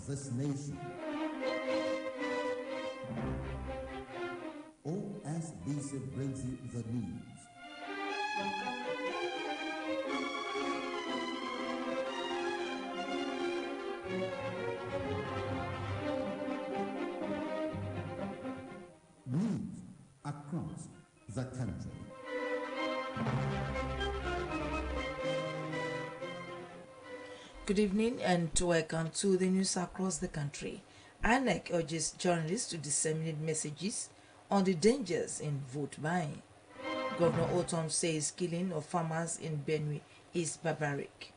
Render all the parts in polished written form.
this nation. OSBC brings you the news. News across the country. Good evening and welcome to the news across the country. INEC urges journalists to disseminate messages on the dangers in vote buying. Governor Otom says killing of farmers in Benue is barbaric.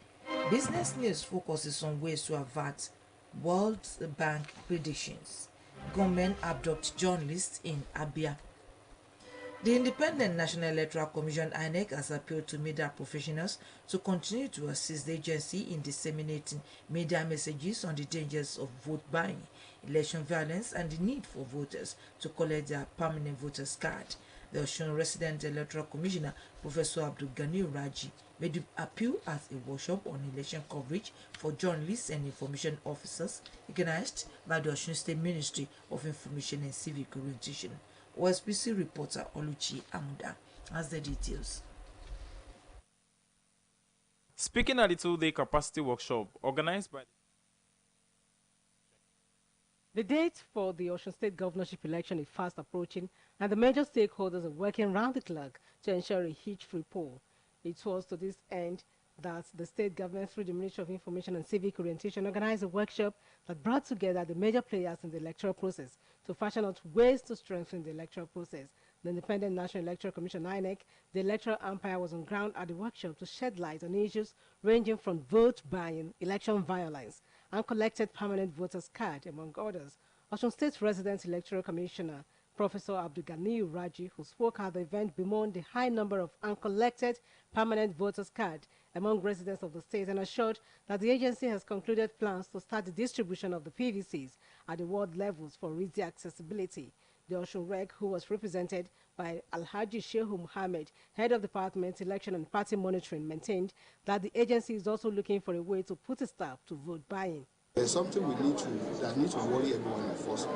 Business news focuses on ways to avert World Bank predictions. Government abduct journalists in Abia. The Independent National Electoral Commission (INEC) has appealed to media professionals to continue to assist the agency in disseminating media messages on the dangers of vote buying, election violence, and the need for voters to collect their permanent voters card. The Osun Resident Electoral Commissioner, Professor Abdul Ghani Raji, made the appeal at a workshop on election coverage for journalists and information officers organized by the Osun State Ministry of Information and Civic Orientation. OSBC reporter Oluchi Amuda has the details. Speaking at the two-day capacity workshop organized by the date for the Osun State governorship election is fast approaching, and the major stakeholders are working round the clock to ensure a hitch-free poll. It was to this end that the state government, through the Ministry of Information and Civic Orientation, organized a workshop that brought together the major players in the electoral process to fashion out ways to strengthen the electoral process. The Independent National Electoral Commission (INEC), the electoral umpire, was on ground at the workshop to shed light on issues ranging from vote buying, election violence, uncollected permanent voters card, among others. Osun State Resident Electoral Commissioner Professor Abdul Ghani Raji, who spoke at the event, bemoaned the high number of uncollected permanent voters card among residents of the state and assured that the agency has concluded plans to start the distribution of the PVCs at the ward levels for easy accessibility. The Osun Reg, who was represented by Alhaji Shehu Muhammad, head of Department Election and Party Monitoring, maintained that the agency is also looking for a way to put a stop to vote buying. There's something that need to worry everyone of us,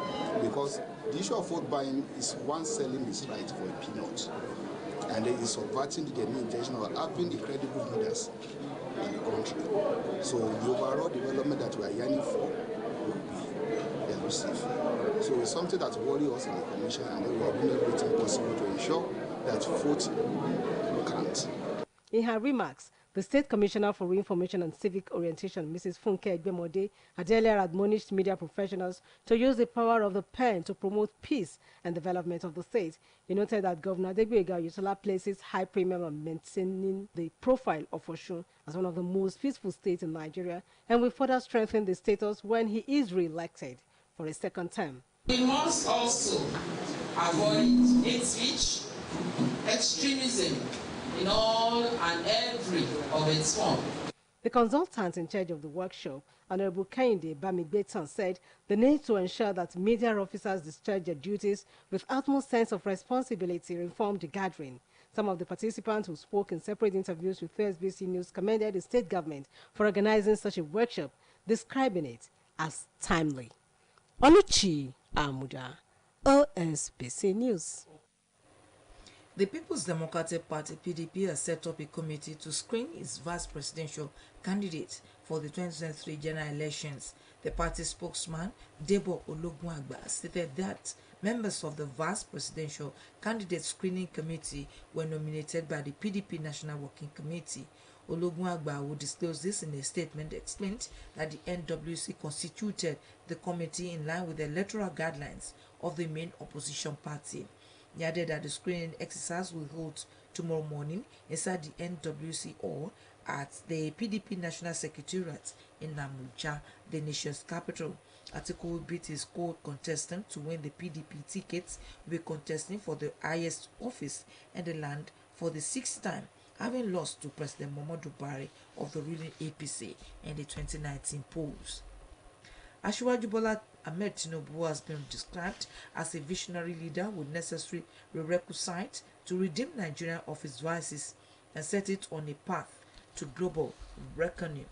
because the issue of vote buying is one selling his right for a peanut, and it is subverting the genuine intention of having credible leaders in the country. So the overall development that we are yearning for will be elusive. So it's something that worries us in the commission, and we are doing everything possible to ensure that vote counts. In her remarks, the State Commissioner for Information and Civic Orientation, Mrs. Funke Egbemode, had earlier admonished media professionals to use the power of the pen to promote peace and development of the state. He noted that Governor Adegboyega Oyetola places high premium on maintaining the profile of Osun as one of the most peaceful states in Nigeria, and will further strengthen the status when he is re-elected for a second term. We must also avoid hate speech, extremism, in all and every of its form. The consultant in charge of the workshop, Honorable Kehinde Bamigbetan, said the need to ensure that media officers discharge their duties with utmost sense of responsibility informed the gathering. Some of the participants who spoke in separate interviews with OSBC News commended the state government for organizing such a workshop, describing it as timely. Oluchi Amuda, OSBC News. The People's Democratic Party (PDP) has set up a committee to screen its vice presidential candidate for the 2023 general elections. The party spokesman, Debo Ologunagba, stated that members of the vice presidential candidate screening committee were nominated by the PDP National Working Committee. Ologunagba will disclose this in a statement, explained that the NWC constituted the committee in line with the electoral guidelines of the main opposition party. He added that the screening exercise will hold tomorrow morning inside the NWC hall at the PDP National Secretariat in Abuja, the nation's capital. Atiku will beat his co-contestant to win the PDP tickets, will be contesting for the highest office in the land for the sixth time, having lost to President Muhammadu Buhari of the ruling APC in the 2019 polls. Asiwaju Bola Ahmed Tinubu has been described as a visionary leader with necessary prerequisites to redeem Nigeria of its vices and set it on a path to global reckoning.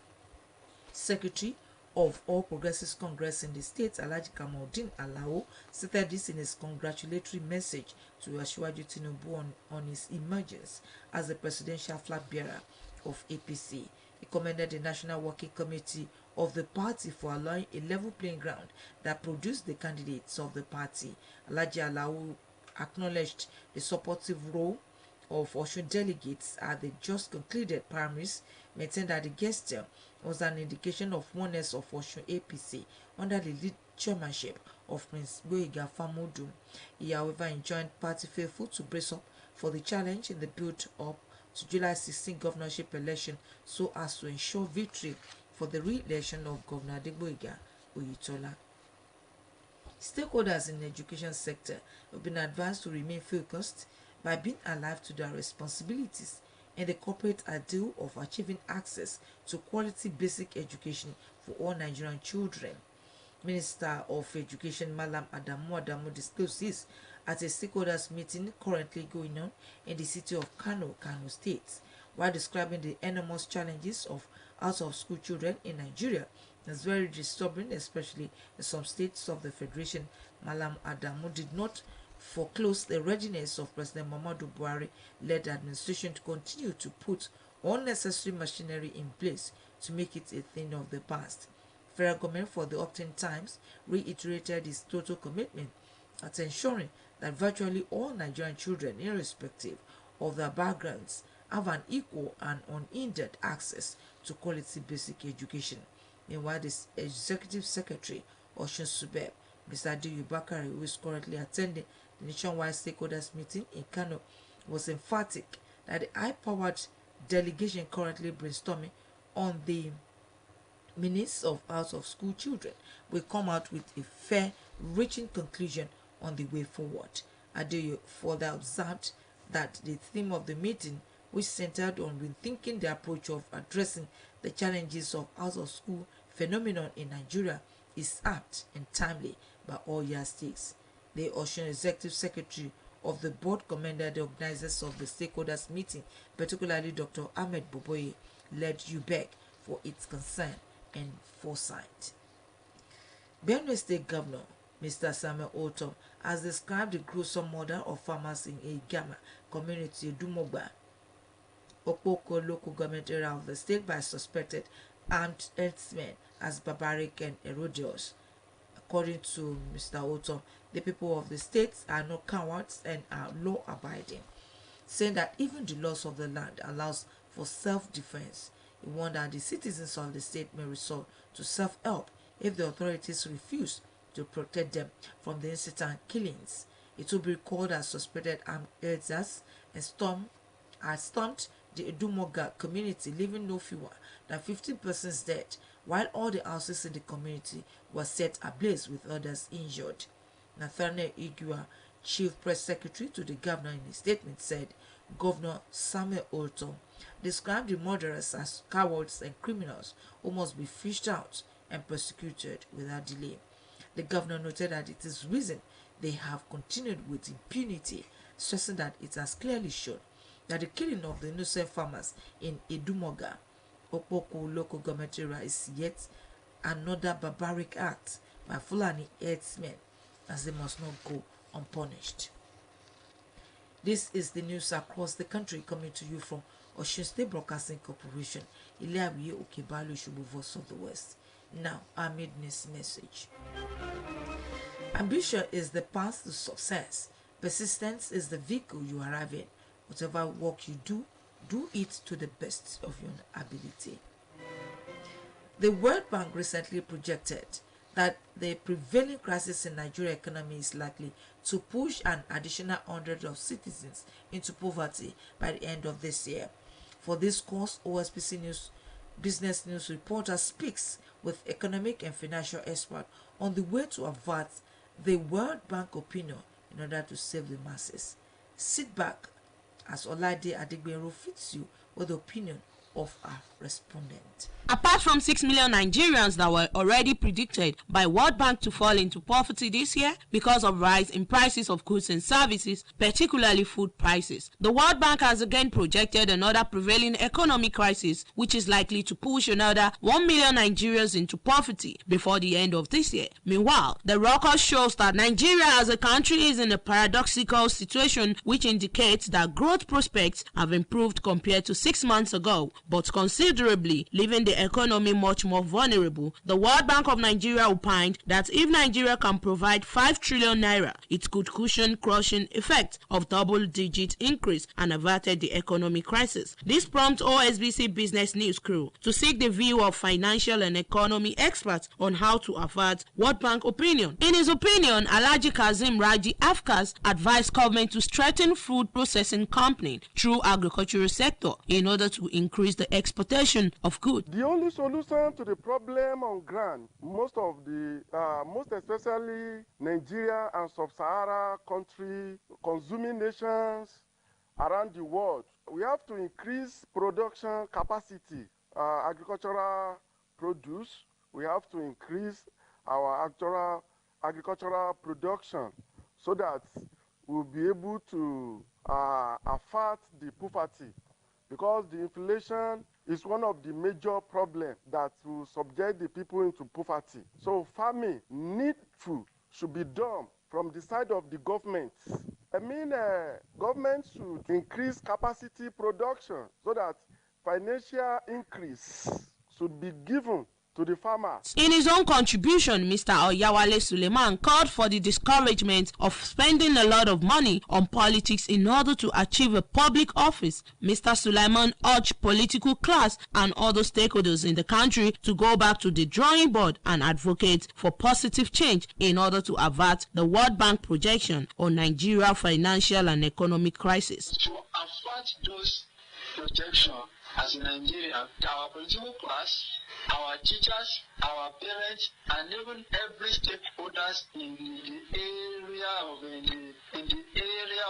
Secretary of All Progressives Congress in the state, Alhaji Kamaldeen Alao, stated this in his congratulatory message to Asiwaju Tinubu on his emergence as the presidential flag bearer of APC. He commended the National Working Committee of the party for allowing a level playing ground that produced the candidates of the party. Alhaji Alao acknowledged the supportive role of Osun delegates at the just concluded primaries, maintained that the gesture was an indication of oneness of Osun APC under the lead chairmanship of Prince Gboyega Famodu. He, however, enjoined party faithful to brace up for the challenge in the build-up to July 16 governorship election so as to ensure victory for the re-election of Governor Adegboyega Oyetola. Stakeholders in the education sector have been advised to remain focused by being alive to their responsibilities in the corporate ideal of achieving access to quality basic education for all Nigerian children. Minister of Education Malam Adamu disclosed this at a stakeholders meeting currently going on in the city of Kano State, while describing the enormous challenges of out-of-school children in Nigeria as very disturbing, especially in some states of the Federation. Malam Adamu did not foreclose the readiness of President Muhammadu Buhari-led administration to continue to put unnecessary machinery in place to make it a thing of the past. Federal government for the Upton Times reiterated its total commitment at ensuring that virtually all Nigerian children, irrespective of their backgrounds, have an equal and unhindered access to quality basic education. Meanwhile, the Executive Secretary Osun Subeb, Mr. Adeyu Bakari, who is currently attending the nationwide stakeholders meeting in Kano, was emphatic that the high-powered delegation currently brainstorming on the minutes of out-of-school children will come out with a fair, reaching conclusion on the way forward. Adeyu further observed that the theme of the meeting, which centered on rethinking the approach of addressing the challenges of out-of-school phenomenon in Nigeria, is apt and timely by all yardsticks. The Osun Executive Secretary of the board commended the organizers of the stakeholders meeting, particularly Dr. Ahmed Boboye, led UBEC, for its concern and foresight. Benue State Governor Mr. Samuel Otom has described the gruesome murder of farmers in Igama community Dumogba, Okpoko local government area of the state by suspected armed herdsmen as barbaric and erroneous. According to Mr. Otom, the people of the state are not cowards and are law-abiding, saying that even the laws of the land allows for self-defense. He warned that the citizens of the state may resort to self-help if the authorities refuse to protect them from the incitant killings. It will be recalled as suspected armed herders and stormed the Edumoga community, leaving no fewer than 15 persons dead, while all the houses in the community were set ablaze with others injured. Nathaniel Igua, Chief Press Secretary to the governor, in a statement said Governor Samuel Otom described the murderers as cowards and criminals who must be fished out and prosecuted without delay. The governor noted that it is reason they have continued with impunity, stressing that it has clearly shown that the killing of the innocent farmers in Edumoga, Okpoko local government area, is yet another barbaric act by Fulani herdsmen, as they must not go unpunished. This is the news across the country coming to you from Osun State Broadcasting Corporation, Ileawiye Okebalu Shubu, Voice of the West. Now, our midness message. Ambition is the path to success. Persistence is the vehicle you arrive in. Whatever work you do, do it to the best of your ability. The World Bank recently projected that the prevailing crisis in Nigerian economy is likely to push an additional 100 of citizens into poverty by the end of this year. For this cause, OSBC News Business News reporter speaks with economic and financial experts on the way to avert the World Bank opinion in order to save the masses. Sit back as Olade Adegbero feeds you with the opinion of our respondent. Apart from 6 million Nigerians that were already predicted by World Bank to fall into poverty this year because of rise in prices of goods and services, particularly food prices, the World Bank has again projected another prevailing economic crisis which is likely to push another 1 million Nigerians into poverty before the end of this year. Meanwhile, the record shows that Nigeria as a country is in a paradoxical situation which indicates that growth prospects have improved compared to 6 months ago, but considerably, leaving the economy much more vulnerable. The World Bank of Nigeria opined that if Nigeria can provide 5 trillion naira, it could cushion crushing effect of double-digit increase and averted the economic crisis. This prompts OSBC Business News crew to seek the view of financial and economy experts on how to avert World Bank opinion. In his opinion, Alhaji Kazim Raji Afkas advised government to strengthen food processing company through agricultural sector in order to increase the exportation of goods. The only solution to the problem on ground, most especially Nigeria and sub-Sahara country, consuming nations around the world, we have to increase production capacity, agricultural produce. We have to increase our agricultural production so that we'll be able to avert the poverty, because the inflation is one of the major problems that will subject the people into poverty. So farming, needful, should be done from the side of the government. Government should increase capacity production so that financial increase should be given to the farmers. In his own contribution, Mr. Oyawale Suleiman called for the discouragement of spending a lot of money on politics in order to achieve a public office. Mr. Suleiman urged political class and other stakeholders in the country to go back to the drawing board and advocate for positive change in order to avert the World Bank projection on Nigeria's financial and economic crisis. To avert those projections as in Nigeria, our political class, our teachers, our parents, and even every stakeholders in the area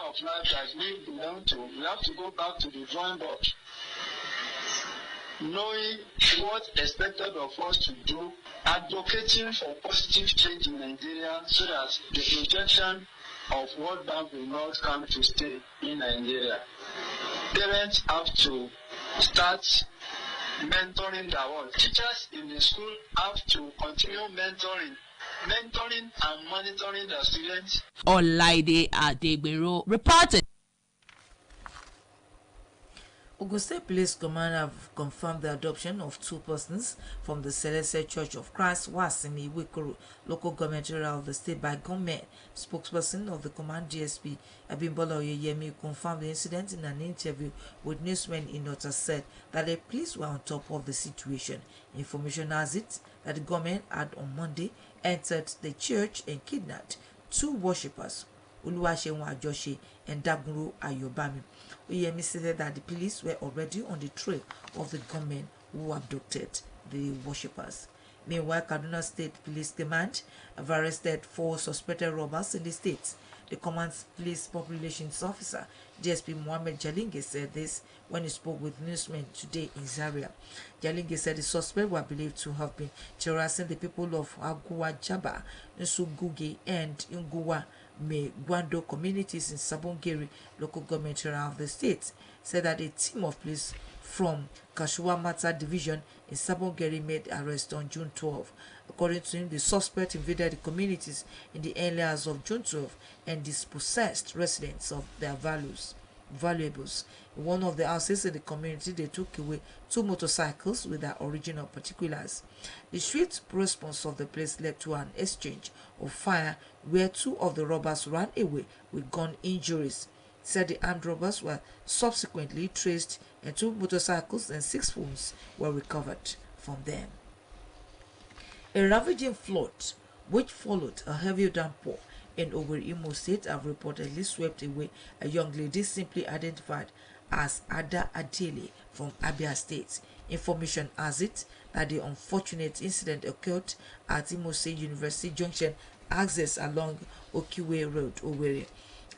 of life that we belong to, we have to go back to the drawing board, knowing what expected of us to do, advocating for positive change in Nigeria so that the projection of World Bank will not come to stay in Nigeria. Parents have to start mentoring their world. Teachers in the school have to continue mentoring and monitoring the students. Olaide Adegbero reported. Ogun State Police Command have confirmed the adoption of 2 persons from the Celestial Church of Christ, Wasini, Wikuru, local government area of the state by government. Spokesperson of the command, DSP Abimbola Oyeyemi, confirmed the incident in an interview with newsmen in Nota, said that the police were on top of the situation. Information has it that the government had on Monday entered the church and kidnapped 2 worshippers, Oluwaseun Ajoshe and Dagunro Ayobami. Oyemi said that the police were already on the trail of the gunmen who abducted the worshippers. Meanwhile, Kaduna State Police Command have arrested 4 suspected robbers in the state. The command's police public relations officer, DSP Mohammed Jalinge, said this when he spoke with newsmen today in Zaria. Jalinge said the suspects were believed to have been terrorizing the people of Aguwa Jaba, Nsuguge, and Nguwa Gwando communities in Sabongeri, local government area of the state. Said that a team of police from Kashuwa Mata division in Sabongeri made arrest on June 12. According to him, the suspect invaded the communities in the early hours of June 12 and dispossessed residents of their valuables. In one of the houses in the community, they took away 2 motorcycles with their original particulars. The swift response of the police led to an exchange of fire where 2 of the robbers ran away with gun injuries. Said the armed robbers were subsequently traced and 2 motorcycles and 6 phones were recovered from them. A ravaging flood, which followed a heavy downpour in Owerri, Imo State, have reportedly swept away a young lady simply identified as Ada Adele from Abia State. Information has it that the unfortunate incident occurred at Imo State University Junction access along Okiwe Road, Owerri.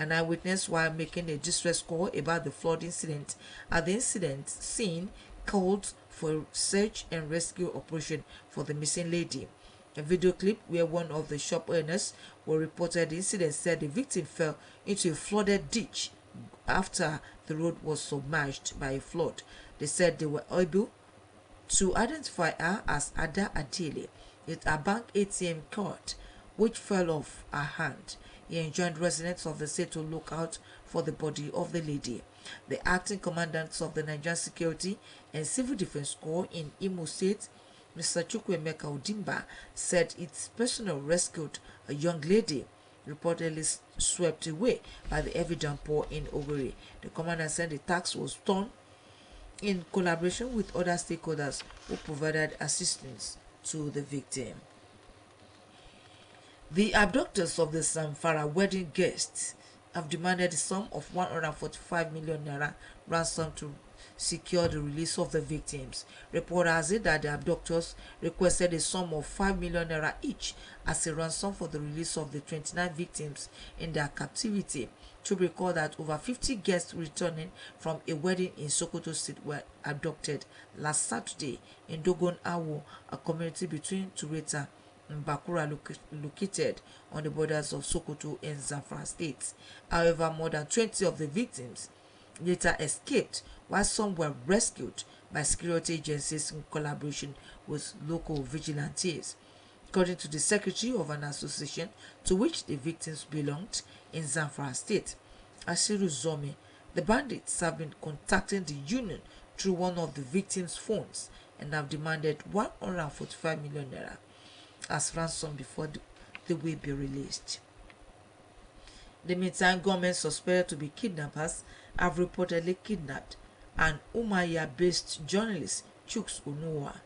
An eyewitness, while making a distress call about the flood incident at the incident scene, called for a search and rescue operation for the missing lady. A video clip where one of the shop owners who reported the incident said the victim fell into a flooded ditch after the road was submerged by a flood. They said they were able to identify her as Ada Adele with a bank ATM card which fell off her hand. He enjoined residents of the state to look out for the body of the lady. The acting commandants of the Nigerian Security and Civil Defense Corps in Imo State, Mr. Chukwuemeka Odimba, said its personnel rescued a young lady reportedly swept away by the heavy downpour in Owerri. The commander said the task was done in collaboration with other stakeholders who provided assistance to the victim. The abductors of the Zamfara wedding guests have demanded a sum of 145 million naira ransom to secure the release of the victims. Reporters said that the abductors requested a sum of 5 million naira each as a ransom for the release of the 29 victims in their captivity. To recall that over 50 guests returning from a wedding in Sokoto State were abducted last Saturday in Dogon Awo, a community between Tureta and Bakura located on the borders of Sokoto and Zamfara states. However, more than 20 of the victims later escaped, while some were rescued by security agencies in collaboration with local vigilantes. According to the secretary of an association to which the victims belonged in Zamfara State, Ashiru Zomi, the bandits have been contacting the union through one of the victims' phones and have demanded 145 million naira as ransom before they will be released. In the meantime, government suspected to be kidnappers have reportedly kidnapped an Umuahia-based journalist, Chuks Onuoha.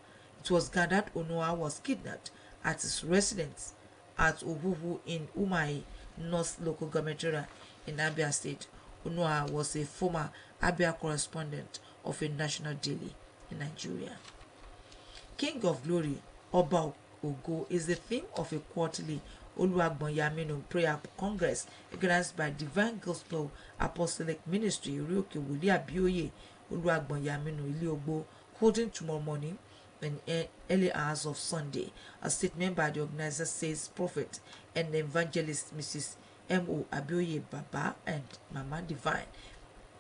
It was gathered Onuoha was kidnapped at his residence at Ohuhu in Umuahia North Local Government Area in Abia State. Onuoha was a former Abia correspondent of a national daily in Nigeria. King of Glory, Oba Ogo, is the theme of a quarterly Oluwagbonyaminu Prayer Congress organized by Divine Gospel Apostolic Ministry, Orioke Wuli Abioye Oluwagbonyaminu Iliogbo, holding tomorrow morning in early hours of Sunday. A statement by the organizer says Prophet and Evangelist Mrs. M.O. Abioye Baba and Mama Divine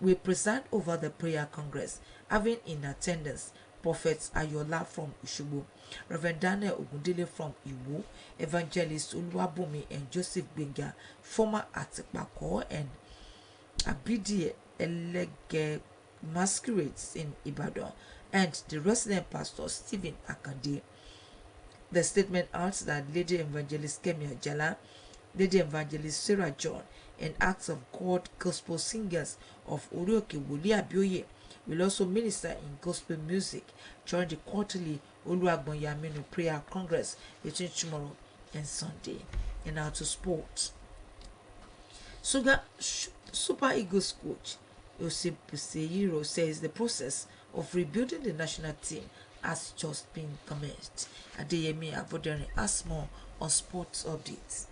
will preside over the prayer congress, having in attendance Prophets Ayola from Ushubu, Reverend Daniel Ogundele from Iwo, Evangelist Oluwabumi and Joseph Benga, former Atikpako and Abidi Elege masquerades in Ibadan, and the resident pastor Stephen Akande. The statement adds that Lady Evangelist Kemi Ajala, Lady Evangelist Sarah John, and Acts of God gospel singers of Orioke Wuli Abioye will also minister in gospel music during the quarterly Oluwagbonyaminu Prayer Congress between tomorrow and Sunday. And now to sports. Super Eagles coach Josep Buseyiro says the process of rebuilding the national team has just been commenced. Adeyemi Avodere has more on sports updates.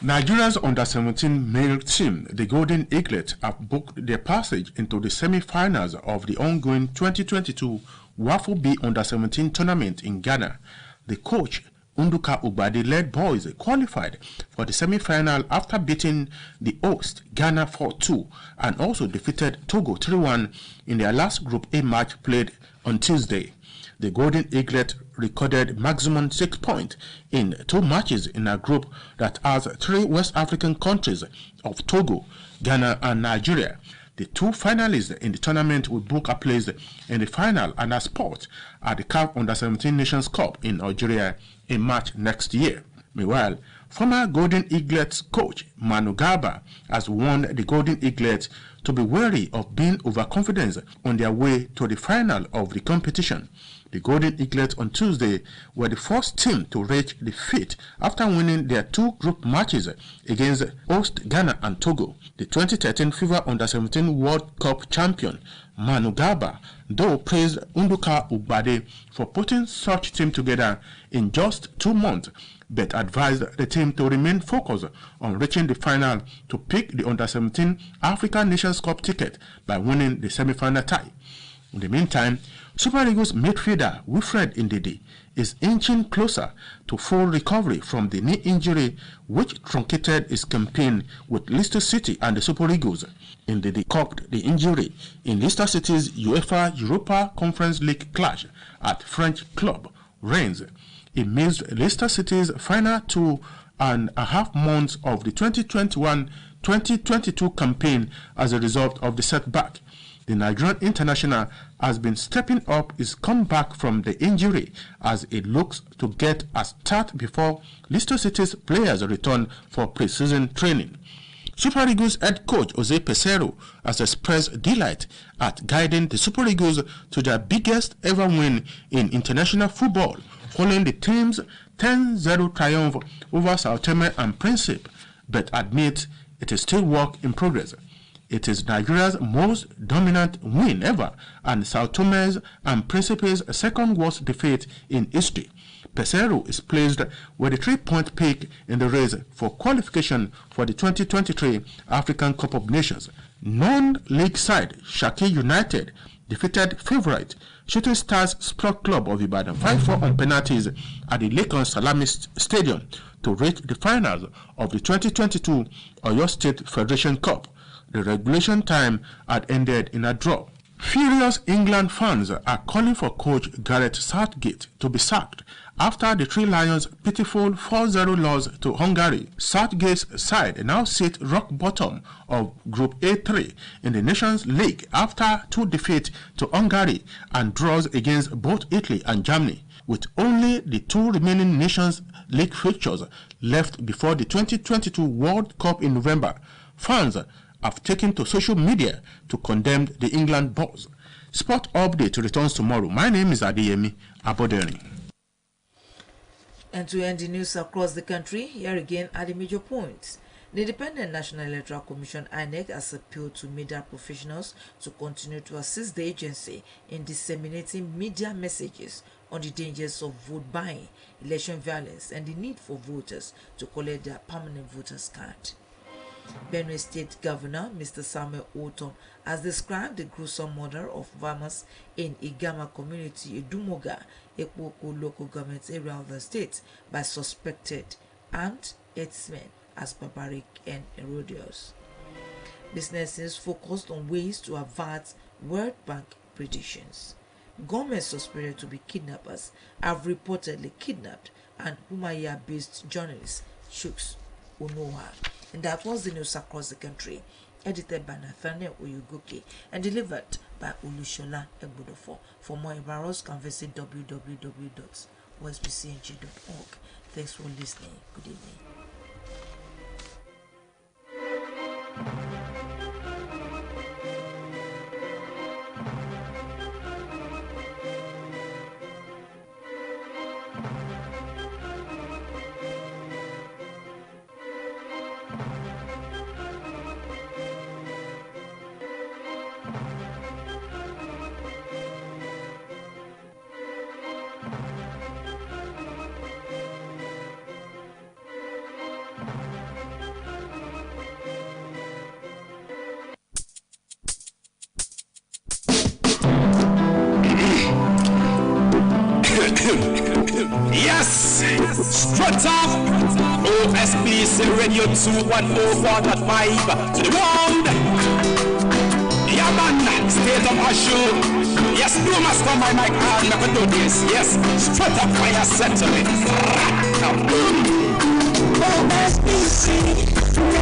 Nigeria's under-17 male team, the Golden Eaglet, have booked their passage into the semi-finals of the ongoing 2022 WAFU B under-17 tournament in Ghana. The coach, Unduka Ugbade-led boys qualified for the semi-final after beating the host Ghana 4-2 and also defeated Togo 3-1 in their last Group A match played on Tuesday. The Golden Eaglet recorded maximum 6 points in 2 matches in a group that has 3 West African countries of Togo, Ghana and Nigeria. The 2 finalists in the tournament will book a place in the final and a spot at the CAF Under-17 Nations Cup in Algeria in March next year. Meanwhile, former Golden Eaglets coach Manu Garba has warned the Golden Eaglets to be wary of being overconfident on their way to the final of the competition. The Golden Eaglets on Tuesday were the first team to reach the feat after winning their 2 group matches against host Ghana and Togo. The 2013 FIFA Under-17 World Cup champion Manu Garba, though, praised Unduka Ugbade for putting such team together in just 2 months, but advised the team to remain focused on reaching the final to pick the Under-17 African Nations Cup ticket by winning the semi-final tie. In the meantime, Super Eagles midfielder Wilfred Ndidi is inching closer to full recovery from the knee injury which truncated his campaign with Leicester City and the Super Eagles. Ndidi cocked the injury in Leicester City's UEFA Europa Conference League clash at French club Rennes. He missed Leicester City's final 2.5 months of the 2021-2022 campaign as a result of the setback. The Nigerian international has been stepping up his comeback from the injury as he looks to get a start before Leicester City's players return for pre-season training. Super Eagles head coach Jose Peseiro has expressed delight at guiding the Super Eagles to their biggest ever win in international football, following the team's 10-0 triumph over Sao Tome and Principe, but admits it is still work in progress. It is Nigeria's most dominant win ever and Sao Tome's and Principe's second worst defeat in history. Peseiro is pleased with the 3-point pick in the race for qualification for the 2023 African Cup of Nations. Non-league side Shaki United defeated favourite Shooting Stars Sport Club of Ibadan 5-4 on penalties at the Lakon Salami Stadium to reach the finals of the 2022 Oyo State Federation Cup. The regulation time had ended in a draw. Furious England fans are calling for coach Gareth Southgate to be sacked after the Three Lions' pitiful 4-0 loss to Hungary. Southgate's side now sit rock bottom of Group A3 in the Nations League after 2 defeats to Hungary and draws against both Italy and Germany, with only the 2 remaining Nations League fixtures left before the 2022 World Cup in November. Fans have taken to social media to condemn the England boss. Sport Update returns tomorrow. My name is Adeyemi Aboderi. And to end the news across the country, here again are the major points. The Independent National Electoral Commission (INEC) has appealed to media professionals to continue to assist the agency in disseminating media messages on the dangers of vote buying, election violence, and the need for voters to collect their permanent voters' card. Benue State Governor Mr. Samuel Otom has described the gruesome murder of farmers in Igama community, Edumoga, Ekpoko local government area of the state by suspected armed herdsmen as barbaric and erroneous. Businesses focused on ways to avert World Bank predictions. Government suspected to be kidnappers have reportedly kidnapped an Umaya-based journalist, Shuks Unoha. And that was the news across the country, edited by Nathaniel Oyugoke and delivered by Olushola Egbodofo. For more embarrassed, can visit www.osbcng.org. Thanks for listening. Good evening. Yes! Strut off! OSBC Radio 214.5 to the world! Yeah man, state of Ashu! Yes, you must come by my car and never do this! Yes, strut up fire set to it! OSBC!